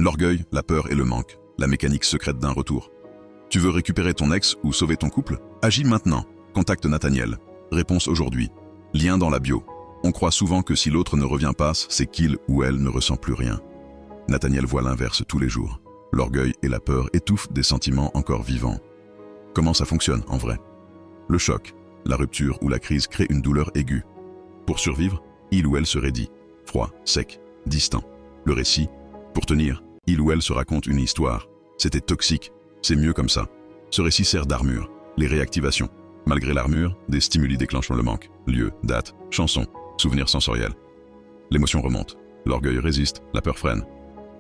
L'orgueil, la peur et le manque, la mécanique secrète d'un retour. Tu veux récupérer ton ex ou sauver ton couple? Agis maintenant. Contacte Nathaniel. Réponse aujourd'hui. Lien dans la bio. On croit souvent que si l'autre ne revient pas, c'est qu'il ou elle ne ressent plus rien. Nathaniel voit l'inverse tous les jours. L'orgueil et la peur étouffent des sentiments encore vivants. Comment ça fonctionne en vrai? Le choc, la rupture ou la crise crée une douleur aiguë. Pour survivre, il ou elle se raidit. Froid, sec, distant. Le récit, pour tenir, il ou elle se raconte une histoire. C'était toxique, c'est mieux comme ça. Ce récit sert d'armure. Les réactivations. Malgré l'armure, des stimuli déclenchent le manque. Lieu, date, chanson, souvenirs sensoriels. L'émotion remonte. L'orgueil résiste, la peur freine.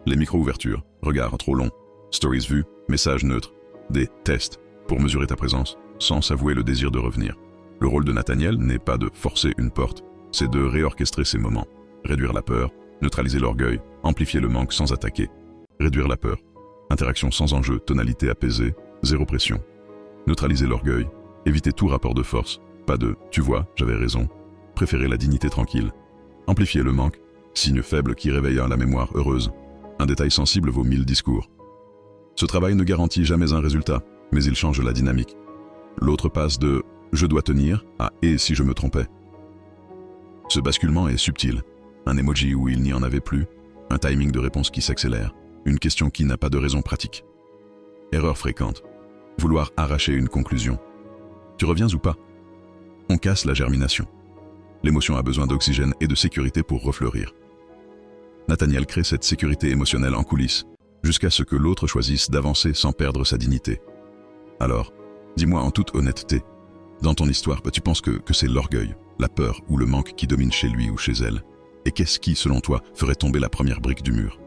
Les micro-ouvertures, regards trop longs, stories vues, messages neutres, des tests pour mesurer ta présence, sans s'avouer le désir de revenir. Le rôle de Nathaniel n'est pas de forcer une porte, c'est de réorchestrer ces moments. Réduire la peur, neutraliser l'orgueil, amplifier le manque sans attaquer. Réduire la peur. Interaction sans enjeu, tonalité apaisée, zéro pression. Neutraliser l'orgueil, éviter tout rapport de force, pas de « tu vois, j'avais raison », préférer la dignité tranquille. Amplifier le manque, signe faible qui réveille la mémoire heureuse. Un détail sensible vaut 1000 discours. Ce travail ne garantit jamais un résultat, mais il change la dynamique. L'autre passe de « je dois tenir » à « et si je me trompais ». Ce basculement est subtil. Un emoji où il n'y en avait plus, un timing de réponse qui s'accélère, une question qui n'a pas de raison pratique. Erreur fréquente. Vouloir arracher une conclusion. Tu reviens ou pas? On casse la germination. L'émotion a besoin d'oxygène et de sécurité pour refleurir. Nathaniel crée cette sécurité émotionnelle en coulisses, jusqu'à ce que l'autre choisisse d'avancer sans perdre sa dignité. Alors, dis-moi en toute honnêteté, dans ton histoire, tu penses que c'est l'orgueil, la peur ou le manque qui domine chez lui ou chez elle? Et qu'est-ce qui, selon toi, ferait tomber la première brique du mur?